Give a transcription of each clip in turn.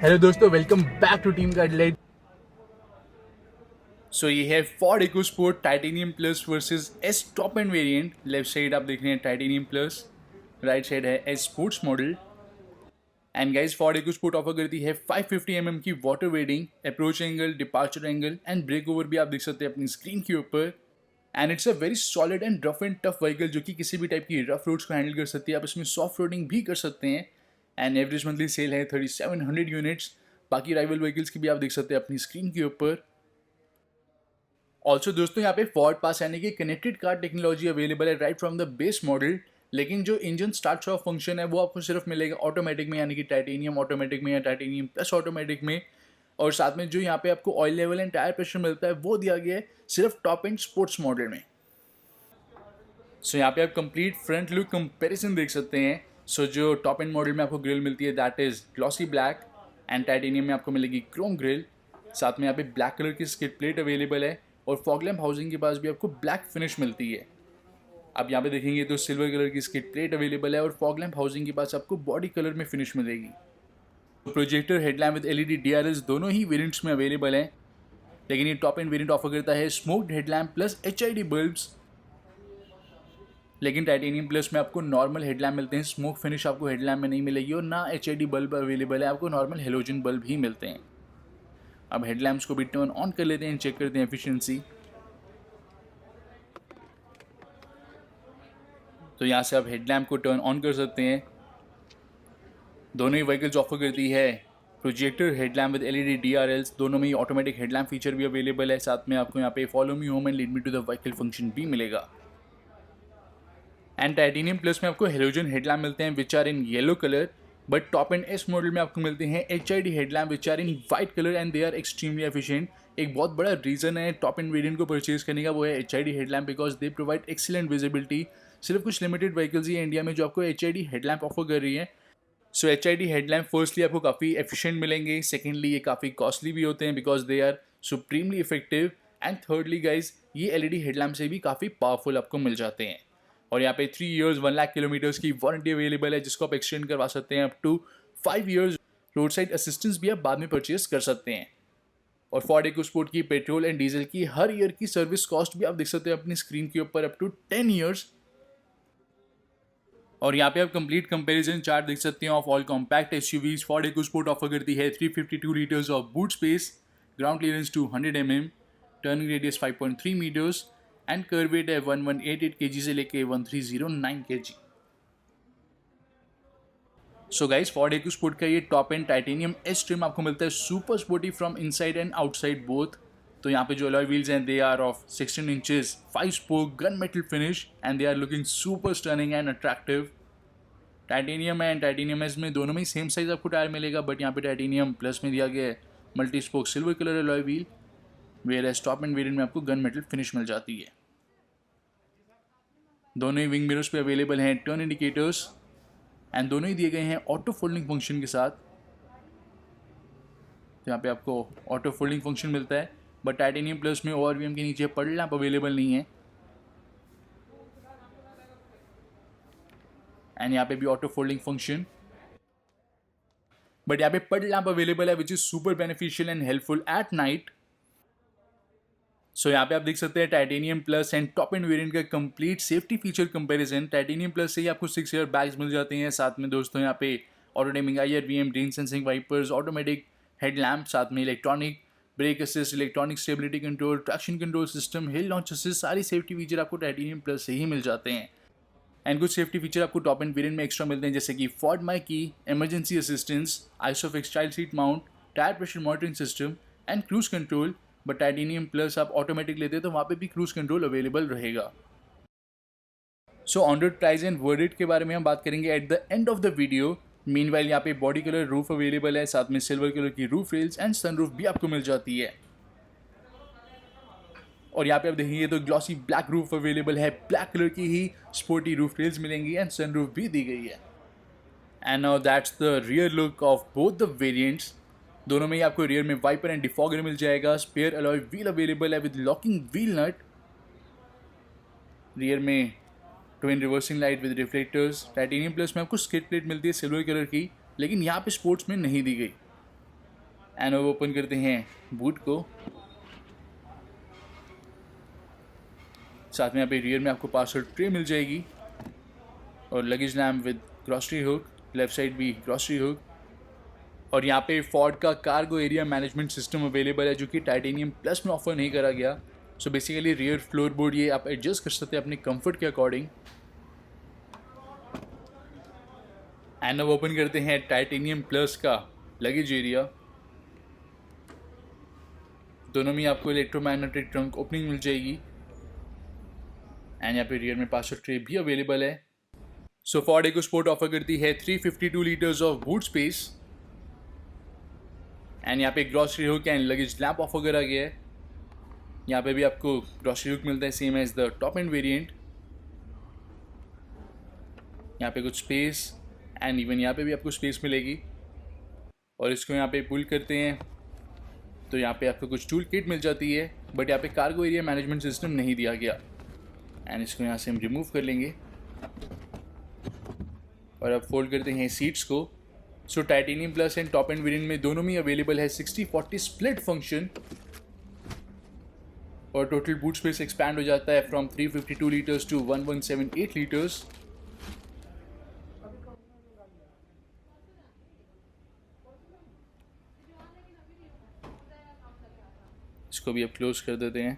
Hello दोस्तों, welcome back to Team Guideline. So ये है Ford EcoSport Titanium plus versus S top end variant. Left side आप देख रहे हैं टाइटेनियम प्लस, राइट साइड है S sports model. And guys, Ford EcoSport offer करती है 550 mm की water wading, approach angle, departure angle and break over भी आप देख सकते हैं अपनी स्क्रीन के ऊपर। And it's a very solid and rough and tough vehicle जो कि किसी भी टाइप की रफ रोड्स को हैंडल कर सकती है। आप इसमें सॉफ्ट रोडिंग भी कर सकते हैं। एंड एवरेज मंथली सेल है 3700 यूनिट्स। बाकी राइवल व्हीकल्स की भी आप देख सकते हैं अपनी स्क्रीन के ऊपर। ऑल्सो दोस्तों, यहाँ पे फॉर्ड पास यानी कि कनेक्टेड कार टेक्नोलॉजी अवेलेबल है right from the base model. लेकिन जो इंजन स्टार्ट ऑफ फंक्शन है वो आपको सिर्फ मिलेगा ऑटोमेटिक में, यानी कि टाइटेनियम ऑटोमेटिक में या टाइटेनियम प्लस ऑटोमेटिक में। और साथ में जो यहाँ पे आपको oil level and tyre pressure मिलता है वो दिया गया है सिर्फ टॉप एंड स्पोर्ट्स मॉडल में। सो यहाँ पे आप कंप्लीट फ्रंट लुक कंपेरिजन देख सकते हैं। सो जो टॉप एंड मॉडल में आपको ग्रिल मिलती है that is glossy black and titanium में आपको मिलेगी क्रोम ग्रिल। साथ में यहाँ पे ब्लैक कलर की स्किड प्लेट अवेलेबल है और फॉग लैम्प हाउसिंग के पास भी आपको ब्लैक फिनिश मिलती है। आप यहाँ पे देखेंगे तो सिल्वर कलर की स्किड प्लेट अवेलेबल है और फॉग लैम्प हाउसिंग के पास आपको बॉडी कलर में फिनिश मिलेगी। Projector headlamp with LED DRLs दोनों ही वेरिएंट्स में अवेलेबल हैं। लेकिन ये टॉप एंड वेरिएंट ऑफर करता है smoked headlamp plus HID bulbs. लेकिन टाइटेनियम प्लस में आपको नॉर्मल हेडलैम्प मिलते हैं, स्मोक फिनिश आपको हेडलैम्प में नहीं मिलेगी और ना एचआईडी बल्ब अवेलेबल है, आपको नॉर्मल हेलोजन बल्ब ही मिलते हैं। अब हेडलैम्प्स को भी टर्न ऑन कर लेते हैं, चेक करते हैं एफिशिएंसी। तो यहाँ से आप हेडलैम्प को टर्न ऑन कर सकते हैं। दोनों ही व्हीकल्स ऑफर करती है projector headlamp with LED DRLs. दोनों में ही ऑटोमेटिक हेडलैम्प फीचर भी अवेलेबल है। साथ में आपको यहाँ पे follow me home and lead me to the vehicle function भी मिलेगा। एंड टाइटेनियम प्लस में आपको हेलोजन हेडलैम्प मिलते हैं which are in yellow colour. But top end S model में आपको मिलते हैं HID headlamp which are in white colour and they are extremely efficient. एक बहुत बड़ा रीजन है टॉप एंड वेरिएंट को परचेज करने का, वो है HID headlamp, because they provide excellent visibility. सिर्फ कुछ लिमिटेड व्हीकल्स ही है इंडिया में जो आपको एचआईडी हेडलैम्प ऑफर कर रही है। सो एचआईडी हेडलैम्प फर्स्टली आपको काफ़ी एफिशिएंट मिलेंगे, सेकेंडली ये काफ़ी कॉस्टली भी होते हैं because they are supremely effective, and thirdly guys ये एलईडी हेडलैम्प से भी काफ़ी पावरफुल आपको मिल जाते हैं। और यहाँ पे 3 years 1 लाख किलोमीटर्स की वारंटी अवेलेबल है जिसको आप एक्सटेंड करवा सकते हैं up to 5 years। Road side assistance भी आप बाद में परचेज कर सकते हैं। और फॉर्ड इकोस्पोर्ट की पेट्रोल एंड डीजल की हर ईयर की सर्विस कॉस्ट भी आप देख सकते हैं अपनी स्क्रीन के ऊपर अप टू 10 years। और यहाँ पे आप कंप्लीट कंपैरिजन चार्ट देख सकते हैं of all compact SUVs. Ford EcoSport offer करती है 352 litres of boot space, ground clearance 200 mm, turning radius 5.3 metres and kerb weight है 1188 kg से लेके 1309 kg। So guys, Ford EcoSport का ये top end titanium S trim आपको मिलता है super sporty from inside and outside both. तो यहाँ पे जो अलॉय व्हील्स हैं they are of 16 inches 5 spoke gun metal finish and they are looking super stunning and attractive. Titanium and titanium S में दोनों में ही सेम साइज आपको टायर मिलेगा, बट यहाँ पे टाइटेनियम प्लस में दिया गया है multi spoke silver colour alloy wheel, whereas top end variant में आपको गन मेटल फिनिश मिल जाती है। दोनों ही विंग मिरर्स पे अवेलेबल हैं टर्न इंडिकेटर्स एंड दोनों ही दिए गए हैं ऑटो फोल्डिंग फंक्शन के साथ। तो यहाँ पे आपको ऑटो फोल्डिंग फंक्शन मिलता है, बट टाइटेनियम प्लस में ओआरवीएम के नीचे पड लैंप अवेलेबल नहीं है। एंड यहाँ पे भी ऑटो फोल्डिंग फंक्शन, बट यहाँ पे पड लैंप अवेलेबल है which is super beneficial and helpful at night. So यहाँ पे आप देख सकते हैं Titanium plus and top end variant का complete safety feature comparison. Titanium plus से ही आपको 6 ईयर बैग्स मिल जाते हैं। साथ में दोस्तों यहाँ पे auto dimming IRVM, rain sensing wipers, automatic headlamp, साथ में electronic brake assist, electronic stability control, traction control system, hill launch assist, सारी सेफ्टी फीचर आपको टाइटेनियम प्लस से ही मिल जाते हैं। एंड कुछ सेफ्टी फीचर आपको टॉप एंड वेरिएंट में एक्स्ट्रा मिलते हैं जैसे कि Ford MyKey, emergency assistance, ISOFIX child seat mount, tyre pressure monitoring system and cruise control. But Titanium plus आप ऑटोमेटिक लेते हैं तो वहाँ पे भी क्रूज कंट्रोल अवेलेबल रहेगा। So on road price and verdict के बारे में हम बात करेंगे at the end of the video. Meanwhile यहाँ पे बॉडी कलर रूफ अवेलेबल है, साथ में सिल्वर कलर की रूफ रेल्स एंड सनरूफ भी आपको मिल जाती है। और यहाँ पे आप देखेंगे तो ग्लॉसी ब्लैक रूफ अवेलेबल है, ब्लैक कलर की ही स्पोर्टी रूफ रेल्स मिलेंगी एंड सनरूफ भी दी गई है। And now that's the rear look of both the variants. दोनों में ही आपको रियर में वाइपर एंड डिफॉगर मिल जाएगा। स्पेयर अलॉय व्हील अवेलेबल है with locking wheel nut. Rear में twin reversing light with reflectors. Titanium plus में आपको स्किड प्लेट मिलती है सिल्वर कलर की, लेकिन यहाँ पे स्पोर्ट्स में नहीं दी गई। एंड अब ओपन करते हैं बूट को। साथ में यहाँ पे रियर में आपको पार्सल ट्रे मिल जाएगी और luggage lamp with grocery hook, left side भी ग्रॉसरी हुक। और यहाँ पे फोर्ड का cargo area management system available है जो कि टाइटेनियम प्लस में ऑफर नहीं करा गया। So basically rear floor board ये आप एडजस्ट कर सकते हैं अपने कंफर्ट के अकॉर्डिंग। एंड अब ओपन करते हैं टाइटेनियम प्लस का लगेज एरिया। दोनों में आपको इलेक्ट्रोमैग्नेटिक ट्रंक ओपनिंग मिल जाएगी एंड यहाँ पे रियर में पार्सल ट्रे भी अवेलेबल है। सो फोर्ड इकोस्पोर्ट ऑफर करती है 352 litres of boot space and यहाँ पे grocery hook and luggage lamp offer करा गया है। यहाँ पे भी आपको ग्रॉसरी हुक मिलता है same as the top end variant. यहाँ पे कुछ स्पेस एंड इवन यहाँ पे भी आपको स्पेस मिलेगी। और इसको यहाँ पे पुल करते हैं तो यहाँ पे आपको कुछ टूल किट मिल जाती है, बट यहाँ पे कार्गो एरिया मैनेजमेंट सिस्टम नहीं दिया गया। एंड इसको यहाँ से हम रिमूव कर लेंगे और अब फोल्ड करते हैं सीट्स को। So titanium plus and top end variant में दोनों में अवेलेबल है 60-40 स्प्लिट फंक्शन और टोटल बूट स्पेस एक्सपैंड हो जाता है फ्रॉम 352 लीटर्स टू 1178 लीटर्स। इसको भी अब क्लोज कर देते हैं।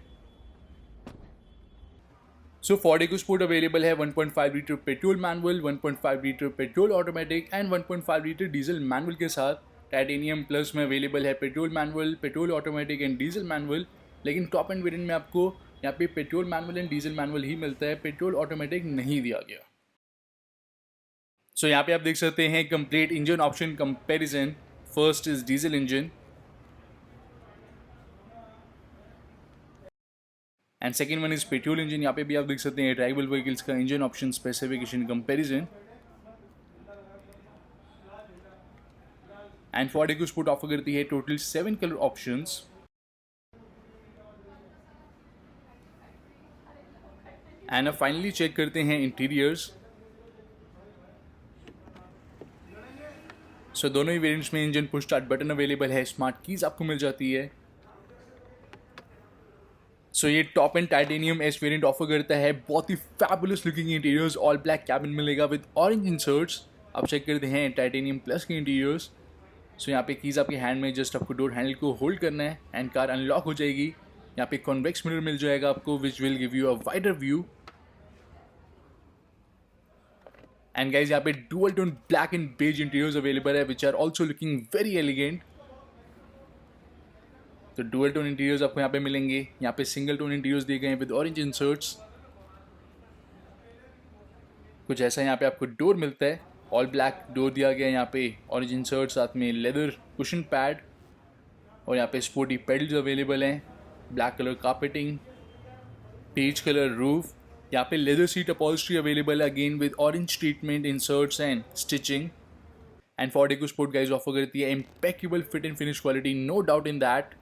सो फोर्ड इकोस्पोर्ट अवेलेबल है 1.5 litre petrol manual, 1.5 litre petrol automatic and 1.5 litre diesel manual के साथ। टाइटेनियम प्लस में अवेलेबल है petrol manual, petrol automatic and diesel manual, लेकिन टॉप एंड वेरिएंट में आपको यहाँ पे petrol manual and diesel manual ही मिलता है, पेट्रोल ऑटोमेटिक नहीं दिया गया। सो यहाँ पे आप देख सकते हैं complete engine option comparison. First is diesel engine and second one is petrol engine. यहाँ पे भी आप देख सकते हैं ड्राइवेबल व्हीकल्स का engine option specification comparison. And Ford EcoSport offer करती है टोटल 7 कलर ऑप्शंस। एंड अब फाइनली चेक करते हैं इंटीरियर्स। सो दोनों ही वेरिएंट्स में engine push start button available है, स्मार्ट कीज आपको मिल जाती है। सो ये top end titanium S variant offer करता है बहुत ही fabulous looking interiors, all black cabin मिलेगा विद ऑरेंज इंसर्ट्स। अब चेक करते हैं टाइटेनियम प्लस के इंटीरियर्स। सो यहाँ पे कीज आपके हैंड में, जस्ट आपको डोर हैंडल को होल्ड करना है एंड कार अनलॉक हो जाएगी। यहाँ पे कॉन्वेक्स मिरर मिल जाएगा आपको which will give you a wider view. And guys यहाँ पे dual tone black and beige interiors available है which are also looking very elegant. तो डुअल टोन इंटीरियर्स आपको यहाँ पे मिलेंगे। यहाँ पे सिंगल टोन इंटीरियर्स दिए गए हैं विद ऑरेंज इंसर्ट्स। कुछ ऐसा यहाँ पे आपको डोर मिलता है, ऑल ब्लैक डोर दिया गया है, यहाँ पे ऑरेंज इंसर्ट, साथ में लेदर कुशन पैड और यहाँ पे स्पोर्टी पेडल्स अवेलेबल हैं, black colour carpeting, beige colour roof. यहाँ पे लेदर सीट अपॉल्स्ट्री अवेलेबल है again with orange treatment, inserts and stitching. And Ford EcoSport guys offer करती है impeccable fit and finish quality, no doubt in that.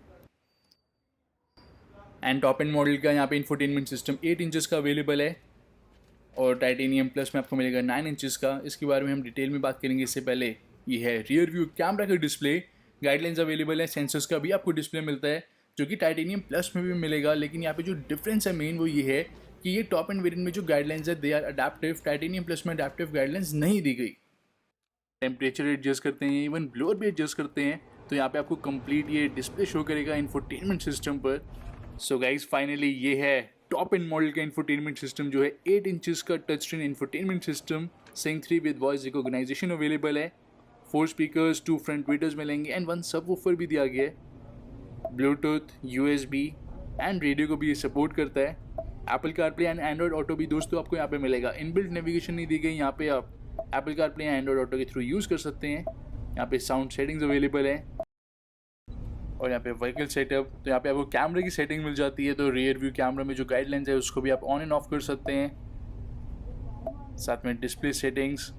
And top end model का यहाँ पे infotainment system 8 inches का available है और titanium plus में आपको मिलेगा 9 इंचेस का। इसके बारे में हम डिटेल में बात करेंगे। इससे पहले ये है रियर व्यू कैमरा का डिस्प्ले, गाइडलाइंस अवेलेबल है, सेंसर्स का भी आपको डिस्प्ले मिलता है जो कि टाइटेनियम प्लस में भी मिलेगा। लेकिन यहाँ पे जो डिफरेंस है मेन वो ये है कि ये टॉप एंड वेरिएंट में जो गाइडलाइंस है they are adaptive, titanium plus में अडेप्टिव गाइडलाइंस नहीं दी गई। टेम्परेचर एडजस्ट करते हैं, इवन ब्लोअर भी एडजस्ट करते हैं। तो यहाँ पे आपको कंप्लीट ये डिस्प्ले शो करेगा इंफोटेनमेंट सिस्टम पर। सो गाइज फाइनली ये है टॉप एंड मॉडल का इंफोटेनमेंट सिस्टम जो है 8 इंचेस का touch screen infotainment system, sync 3 with voice recognisation available है, 4 स्पीकर्स, 2 फ्रंट ट्विटर्स मिलेंगे एंड 1 सबवूफर भी दिया गया है। ब्लूटूथ, USB एंड रेडियो को भी ये सपोर्ट करता है। Apple CarPlay and Android auto भी दोस्तों आपको यहाँ पे मिलेगा। इनबिल्ट नेविगेशन नहीं दी गई, यहाँ पे आप एप्पल कारप्ले या एंड्रॉयड ऑटो के थ्रू यूज़ कर सकते हैं। यहाँ पे साउंड सेटिंग्स अवेलेबल है और यहाँ पे व्हीकल सेटअप, तो यहाँ पे आपको कैमरे की सेटिंग मिल जाती है। तो रियर व्यू कैमरा में जो गाइडलाइंस है उसको भी आप ऑन एंड ऑफ कर सकते हैं। साथ में डिस्प्ले सेटिंग्स,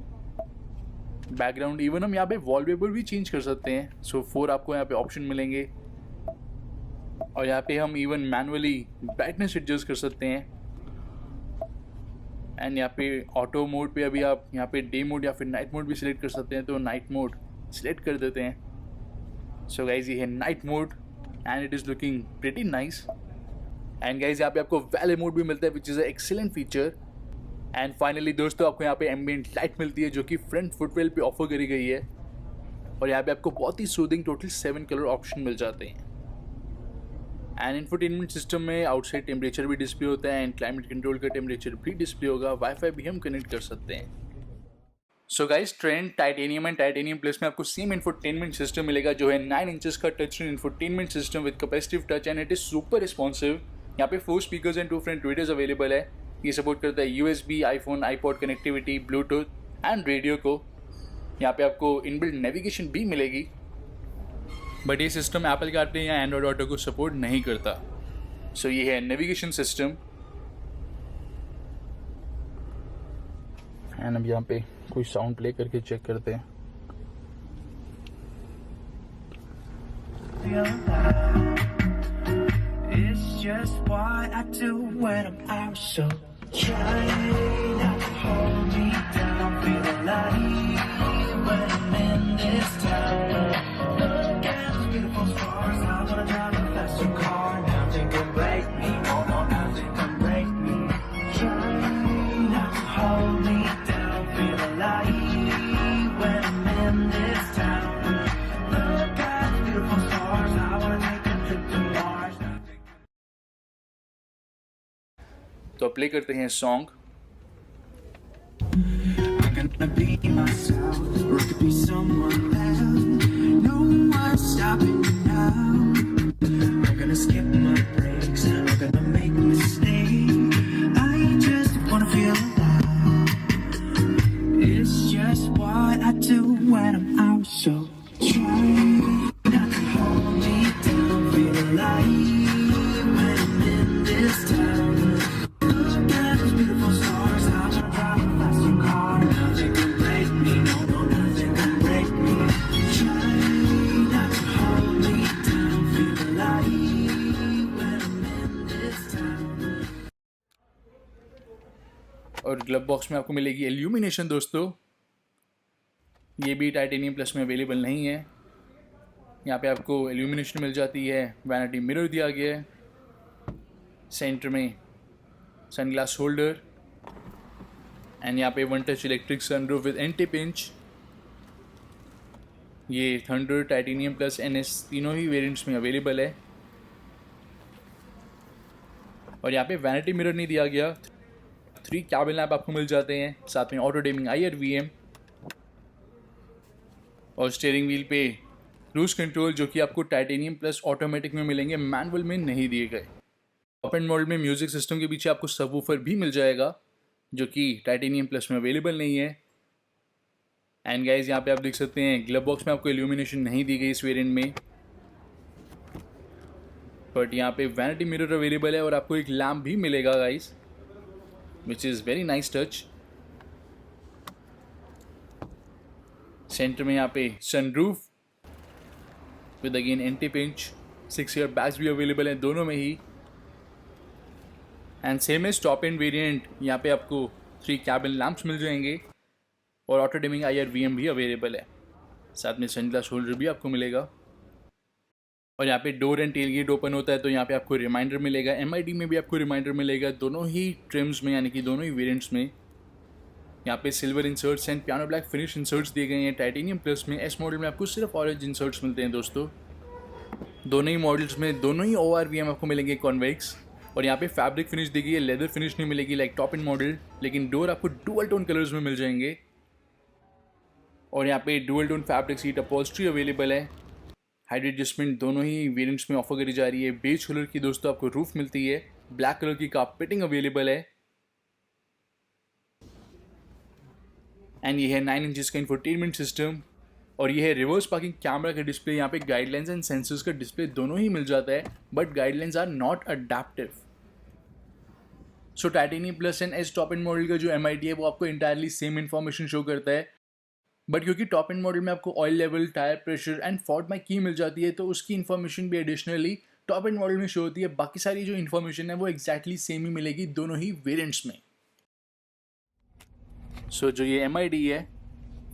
बैकग्राउंड, इवन हम यहाँ पे वॉलपेपर भी चेंज कर सकते हैं। सो 4 आपको यहाँ पे ऑप्शन मिलेंगे और यहाँ पे हम इवन मैनुअली ब्राइटनेस एडजस्ट कर सकते हैं। एंड यहाँ पे ऑटो मोड पे अभी आप यहाँ पे डे मोड या फिर नाइट मोड भी सिलेक्ट कर सकते हैं। तो नाइट मोड सिलेक्ट कर देते हैं। सो गाइज ये है night mode and it is looking pretty nice. And guys यहाँ पे आपको वैले मोड भी मिलता है which is a excellent feature. And finally दोस्तों आपको यहाँ पे एम्बिएंट लाइट मिलती है जो कि फ्रंट फुटवेल पे ऑफर करी गई है। और यहाँ पे आपको बहुत ही सूदिंग टोटल 7 कलर ऑप्शन मिल जाते हैं। एंड इंफोटेनमेंट सिस्टम में आउटसाइड टेम्परेचर भी डिस्प्ले होता है एंड क्लाइमेट कंट्रोल का टेम्परेचर भी डिस्प्ले होगा। वाईफाई भी हम कनेक्ट कर सकते हैं। So guys trend titanium and titanium plus में आपको सेम इंफोटेनमेंट सिस्टम मिलेगा जो है 9 इंचेस का touch screen infotainment system with capacitive touch and it is super responsive. यहाँ पे 4 speakers and 2 front tweeters available है। ये सपोर्ट करता है USB, iPhone, iPod connectivity, Bluetooth and radio को। यहाँ पे आपको इनबिल्ट नेविगेशन भी मिलेगी, बट ये सिस्टम एप्पल CarPlay या एंड्रॉयड ऑटो को सपोर्ट नहीं करता। सो ये है नेविगेशन सिस्टम। एंड अब यहाँ पे कोई साउंड प्ले करके चेक करते हैं। It's just what I do when I'm out, so try not to hold me down. Feel alive when I'm in this town. Look at those beautiful stars. I wanna drive a faster car. Nothing can break me. No, no, nothing can break me. Try not to hold me down. Feel alive when I'm in this town. Look at those beautiful stars. I wanna take a trip to Mars. तो play करते हैं song. I'm gonna be myself, or I could be someone else. No one's stopping me now. I'm gonna skip my breaks, I'm gonna make mistakes. I just wanna feel alive. It's just what I do when I'm out, so try not to hold me down. Feel alive when I'm in this town. Look at those beautiful stars. I wanna drive a faster car. Nothing can break me. No, no, nothing can break me. Try not to hold me down. Feel alive when I'm in this town. और glove box में आपको मिलेगी illumination दोस्तों। ये भी titanium plus में available नहीं है। यहाँ पे आपको इल्यूमिनेशन मिल जाती है। वैनिटी मिरर दिया गया है। सेंटर में सनग्लास होल्डर एंड यहाँ पे 1 touch electric sunroof with anti pinch. ये थंडर, टाइटेनियम प्लस, NS तीनों ही वेरिएंट्स में अवेलेबल है। और यहाँ पे वैनिटी मिरर नहीं दिया गया। 3 कैबिन लैम्प आपको मिल जाते हैं, साथ में ऑटो डिमिंग IR/VM और स्टीयरिंग व्हील पे क्रूज कंट्रोल जो कि आपको टाइटेनियम प्लस ऑटोमेटिक में मिलेंगे, मैनुअल में नहीं दिए गए। टॉप एंड मॉडल में म्यूजिक सिस्टम के पीछे आपको सबवूफर भी मिल जाएगा जो कि टाइटेनियम प्लस में अवेलेबल नहीं है। एंड गाइज यहाँ पे आप देख सकते हैं ग्लव बॉक्स में आपको इल्यूमिनेशन नहीं दी गई इस वेरिएंट में, बट यहाँ पे वैनिटी मिरर अवेलेबल है और आपको एक लैम्प भी मिलेगा guys, which is very nice touch. Centre में यहाँ पे sunroof with again anti pinch. 6 airbags भी अवेलेबल हैं दोनों में ही। And same as top end variant, यहाँ पे आपको 3 कैबिन लैम्प्स मिल जाएंगे और ऑटो डिमिंग IR/VM भी अवेलेबल है। साथ में सनग्लास होल्डर भी आपको मिलेगा। और यहाँ पे door and tailgate open होता है तो यहाँ पे आपको रिमाइंडर मिलेगा। MID में भी आपको रिमाइंडर मिलेगा, दोनों ही ट्रिम्स में, यानी कि दोनों ही वेरिएंट्स में। यहाँ पे silver inserts and piano black finish inserts दिए गए हैं। टाइटेनियम प्लस में S मॉडल में आपको सिर्फ ऑरेंज इंसर्ट्स मिलते हैं दोस्तों। दोनों ही मॉडल्स में दोनों ही ORVM आपको मिलेंगे कॉन्वेक्स। और यहाँ पे फैब्रिक फिनिश दी गई है, लेदर फिनिश नहीं मिलेगी लाइक टॉप एंड मॉडल, लेकिन डोर आपको डुअल टोन कलर्स में मिल जाएंगे। और यहाँ पे dual tone fabric seat upholstery available है। हाइट एडजस्टमेंट दोनों ही वेरिएंट्स में ऑफर करी जा रही है। बेज कलर की दोस्तों आपको रूफ मिलती है। ब्लैक कलर की कारपेटिंग अवेलेबल है। एंड ये है 9 इंचेस का इंफोटेनमेंट सिस्टम और ये है रिवर्स पार्किंग कैमरा का डिस्प्ले। यहाँ पे गाइडलाइंस एंड सेंसर्स का डिस्प्ले दोनों ही मिल जाता है, but guidelines are not adaptive. So titanium plus and S top end model का जो MID है वो आपको इंटायरली सेम इन्फॉर्मेशन शो करता है, बट क्योंकि टॉप एंड मॉडल में आपको oil level, tyre pressure and Ford MyKey की मिल जाती है, तो उसकी इन्फॉर्मेशन भी एडिशनली टॉप एंड मॉडल में शो होती है। बाकी सारी जो इन्फॉर्मेशन है वो एक्जैक्टली सेम ही मिलेगी दोनों ही वेरिएंट्स में। सो जो ये MID है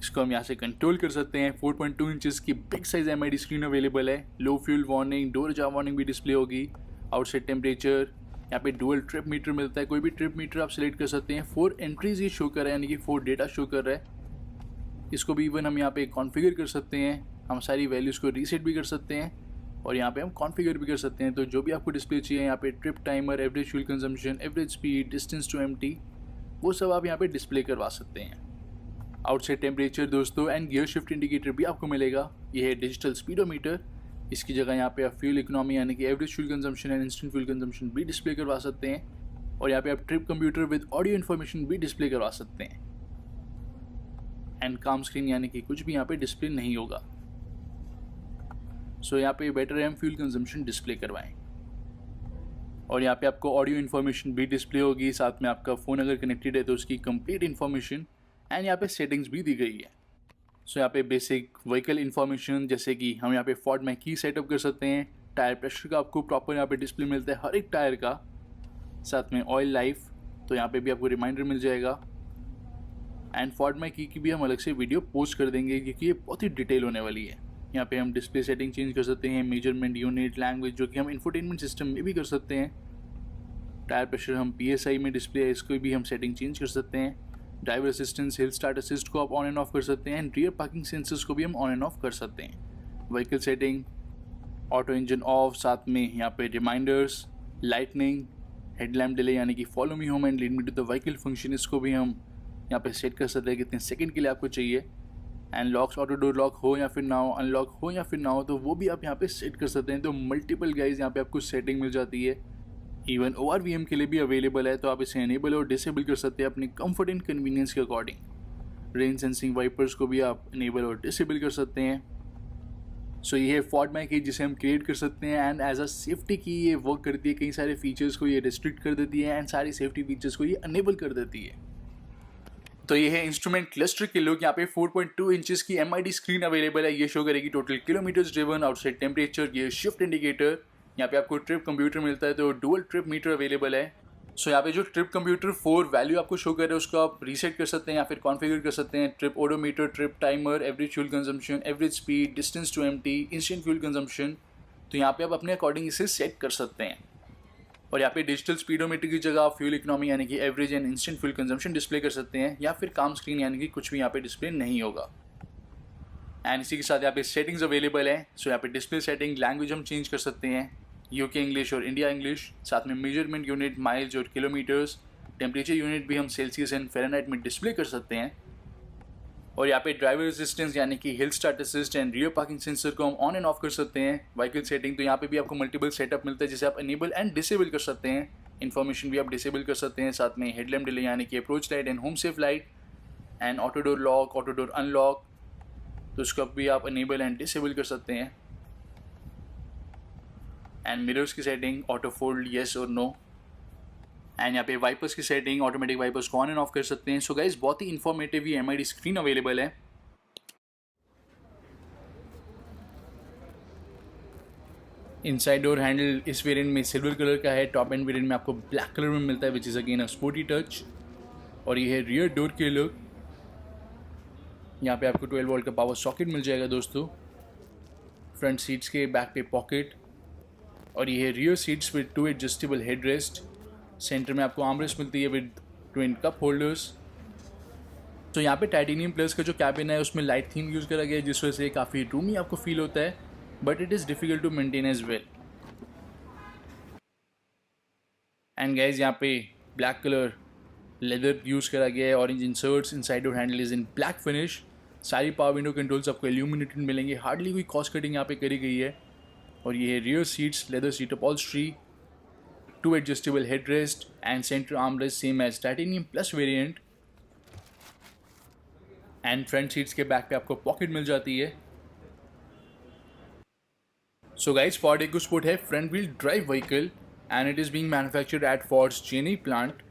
इसको हम यहाँ से कंट्रोल कर सकते हैं। 4.2 इंचेस की big size MID screen available है। Low fuel warning, door ajar warning भी डिस्प्ले होगी। आउटसाइड टेम्परेचर, यहाँ पे डुअल ट्रिप मीटर मिलता है, कोई भी ट्रिप मीटर आप सिलेक्ट कर सकते हैं। 4 एंट्रीज ये शो कर रहा है, यानी कि 4 डेटा शो कर रहा है। इसको भी इवन हम यहाँ पे कॉन्फ़िगर कर सकते हैं, हम सारी वैल्यूज़ को रीसेट भी कर सकते हैं और यहाँ पे हम कॉन्फ़िगर भी कर सकते हैं। तो जो भी आपको डिस्प्ले चाहिए यहाँ पे trip timer, average fuel consumption, average speed, distance to empty, वो सब आप यहाँ पे डिस्प्ले करवा सकते हैं। आउटसाइड टेम्परेचर दोस्तों एंड गियर शिफ्ट इंडिकेटर भी आपको मिलेगा। ये है डिजिटल स्पीडोमीटर, इसकी जगह यहाँ पे आप फ्यूल इकोनॉमी यानी कि average fuel consumption and instant fuel consumption भी डिस्प्ले करवा सकते हैं। और यहाँ पे आप trip computer with audio information भी डिस्प्ले करवा सकते हैं। एंड काम स्क्रीन यानी कि कुछ भी यहाँ पे डिस्प्ले नहीं होगा। सो यहाँ पे बेटर है हम फ्यूल कंजम्पशन डिस्प्ले करवाएं। और यहाँ पे आपको ऑडियो इन्फॉर्मेशन भी डिस्प्ले होगी, साथ में आपका फ़ोन अगर कनेक्टेड है तो उसकी कंप्लीट इन्फॉर्मेशन एंड यहाँ पे सेटिंग्स भी दी गई है। सो यहाँ पे बेसिक व्हीकल इन्फॉर्मेशन, जैसे कि हम यहाँ पे फॉर्ड में की सेटअप कर सकते हैं। टायर प्रेशर का आपको प्रॉपर यहाँ पे डिस्प्ले मिलता है हर एक टायर का, साथ में ऑयल लाइफ, तो यहाँ पे भी आपको रिमाइंडर मिल जाएगा। एंड फॉर्ड में की भी हम अलग से वीडियो पोस्ट कर देंगे क्योंकि ये बहुत ही डिटेल होने वाली है। यहाँ पे हम डिस्प्ले सेटिंग चेंज कर सकते हैं, मेजरमेंट यूनिट, लैंग्वेज, जो कि हम इंफोटेनमेंट सिस्टम में भी कर सकते हैं। टायर प्रेशर हम PSI में डिस्प्ले है, इसको भी हम सेटिंग चेंज कर सकते हैं। Driver assistance, hill start assist को आप ऑन एंड ऑफ कर सकते हैं। रियर पार्किंग सेंसर्स को भी हम ऑन एंड ऑफ कर सकते हैं। Vehicle setting, auto engine of, साथ में यहाँ पे रिमाइंडर्स, लाइटनिंग, हेडलैम्प डिले यानी कि follow me home and lead me to the vehicle function, इसको भी हम यहाँ पे सेट कर सकते हैं कितने सेकंड के लिए आपको चाहिए। And locks, auto door lock हो या फिर ना हो, अनलॉक हो या फिर ना हो, तो वो भी आप यहाँ पे सेट कर सकते हैं। तो मल्टीपल गाइज यहाँ पे आपको सेटिंग मिल जाती है। इवन ORVM के लिए भी अवेलेबल है, तो आप इसे इनेबल और डिसेबल कर सकते हैं अपने कंफर्ट एंड कन्वीनियंस के अकॉर्डिंग। रेन सेंसिंग वाइपर्स को भी आप इनेबल और डिसेबल कर सकते हैं। सो ये है फॉर्ड में की जिसे हम क्रिएट कर सकते हैं एंड एज अ सेफ्टी की ये वर्क करती है। कई सारे फीचर्स को ये रिस्ट्रिक्ट कर देती है एंड सारी सेफ्टी फीचर्स को ये अनेबल कर देती है। तो ये है इंस्ट्रूमेंट क्लस्टर के लुक। यहाँ पे 4.2 इंचेस की MID स्क्रीन अवेलेबल है। ये शो करेगी total kilometres driven, outside temperature, ये शिफ्ट इंडिकेटर। यहाँ पे आपको ट्रिप कंप्यूटर मिलता है, तो डुअल ट्रिप मीटर अवेलेबल है। सो यहाँ पे जो ट्रिप कंप्यूटर 4 वैल्यू आपको शो कर रहा है उसको आप रीसेट कर सकते हैं या फिर कॉन्फ़िगर कर सकते हैं। Trip odometer, trip timer, average fuel consumption, average speed, distance to empty, instant fuel consumption, तो यहाँ पे आप अपने अकॉर्डिंग इसे सेट कर सकते हैं। और यहाँ पे डिजिटल स्पीडोमीटर की जगह आप फ्यूल इकोनॉमी यानी कि average and instant fuel consumption display कर सकते हैं, या फिर काम स्क्रीन यानी कि कुछ भी यहाँ पे डिस्प्ले नहीं होगा। एंड इसी के साथ यहाँ पे सेटिंग्स अवेलेबल है। सो यहाँ पे डिस्प्ले सेटिंग, लैंग्वेज हम चेंज कर सकते हैं, UK इंग्लिश और इंडिया इंग्लिश, साथ में मेजरमेंट यूनिट, माइल्स और किलोमीटर्स, टेम्परेचर यूनिट भी हम सेल्सियस एंड फ़ारेनहाइट में डिस्प्ले कर सकते हैं। और यहाँ पे ड्राइवर असिस्टेंस यानी कि hill start assist and rear parking sensor को हम ऑन एंड ऑफ कर सकते हैं। व्हीकल सेटिंग, तो यहाँ पे भी आपको मल्टीपल सेटअप मिलता है जिसे आप इनेबल एंड डिसेबल कर सकते हैं। इन्फॉर्मेशन भी आप डिसेबल कर सकते हैं, साथ में हेडलैम्प डिले यानी कि approach light and home safe light, and auto door lock, auto door unlock, तो उसको भी आप इनेबल एंड डिसेबल कर सकते हैं। एंड मिरर्स की सेटिंग, ऑटो फोल्ड येस और नो। एंड यहाँ पे वाइपर्स की सेटिंग, ऑटोमेटिक वाइपर्स को ऑन एंड ऑफ कर सकते हैं। सो गाइस बहुत ही इन्फॉर्मेटिव ये MID स्क्रीन अवेलेबल है। इनसाइड डोर हैंडल इस वेरिएंट में सिल्वर कलर का है, टॉप एंड वेरिएंट में आपको ब्लैक कलर में मिलता है, which is again a sporty touch. और ये है रियर डोर के लुक। यहाँ पे आपको 12 वोल्ट का पावर सॉकेट मिल जाएगा दोस्तों। फ्रंट सीट्स के बैक पे पॉकेट, और ये है rear seats with 2 adjustable head rest. Centre में आपको आर्मरेस्ट मिलती है विद ट्विन कप होल्डर्स। तो यहाँ पे टाइटेनियम प्लस का जो कैबिन है उसमें लाइट थीम यूज़ करा गया है, जिस वजह से काफ़ी रूमी आपको फील होता है, but it is difficult to maintain as well. And guys यहाँ पे ब्लैक कलर लेदर यूज़ करा गया है। Orange inserts, inside door handle is in black finish. सारी पावर विंडो कंट्रोल्स आपको इल्यूमिनेटेड मिलेंगे, हार्डली कोई कॉस्ट कटिंग यहाँ पे करी गई है। और ये है rear seats, leather seat upholstery, 2 adjustable head rest and centre armrest same as titanium plus variant. And front seats के बैक पे आपको पॉकेट मिल जाती है। सो गाइस फॉर्ड EcoSport है front wheel drive vehicle and it is being manufactured at Ford's Chennai plant.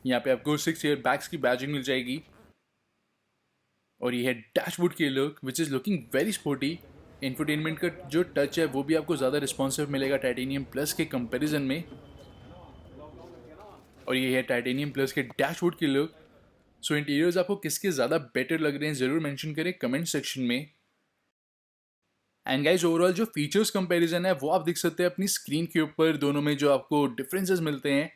यहाँ पे आपको 6 ईयर बैग्स की बैजिंग मिल जाएगी। और ये है डैशबोर्ड की look which is looking very sporty. Infotainment का जो टच है वो भी आपको ज़्यादा रिस्पॉन्सिव मिलेगा टाइटेनियम प्लस के कंपैरिजन में। और ये है टाइटेनियम प्लस के डैशबोर्ड की लुक। सो इंटीरियर्स आपको किसके ज़्यादा बेटर लग रहे हैं ज़रूर मेंशन करें कमेंट सेक्शन में। एंड गाइज ओवरऑल जो फीचर्स कंपैरिजन है वो आप देख सकते हैं अपनी स्क्रीन के ऊपर, दोनों में जो आपको डिफरेंसेस मिलते हैं।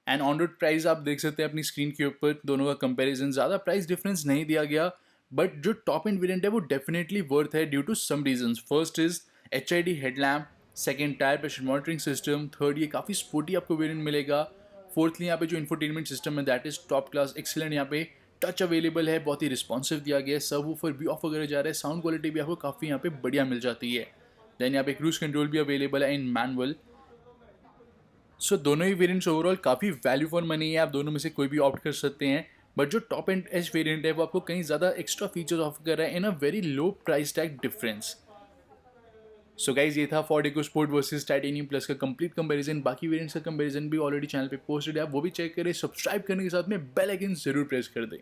एंड ऑन रोड प्राइस आप देख सकते हैं अपनी स्क्रीन के ऊपर, दोनों का कंपैरिजन, ज़्यादा प्राइस डिफरेंस नहीं दिया गया, बट जो टॉप एंड वेरिएंट है वो डेफिनेटली वर्थ है due to some reasons. First is HID headlamp, second tyre pressure monitoring system, third ये काफ़ी स्पोर्टी आपको वेरिएंट मिलेगा, फोर्थली यहाँ पे जो इंफोटेनमेंट सिस्टम है that is top class excellent, यहाँ पे टच अवेलेबल है, बहुत ही रिस्पॉन्सिव दिया गया है, सबवूफर भी ऑफ वगैरह जा रहा है, साउंड क्वालिटी भी आपको काफ़ी यहाँ पे बढ़िया मिल जाती है। देन यहाँ पे क्रूज कंट्रोल भी अवेलेबल है इन मैनुअल। सो दोनों ही वेरिएंट्स ओवरऑल काफ़ी वैल्यू फॉर मनी है, आप दोनों में से कोई भी ऑप्ट कर सकते हैं। बट जो टॉप एंड एज वेरिएंट है वो आपको कहीं ज़्यादा एक्स्ट्रा फीचर्स ऑफर कर रहा है in a very low price tag difference. So guys ये था Ford EcoSport versus Titanium plus का कंप्लीट कंपैरिजन। बाकी वेरिएंट्स का कंपैरिजन भी ऑलरेडी चैनल पे पोस्टेड है, आप वो भी चेक करें, सब्सक्राइब करने के साथ में बेल आइकन जरूर प्रेस कर दें।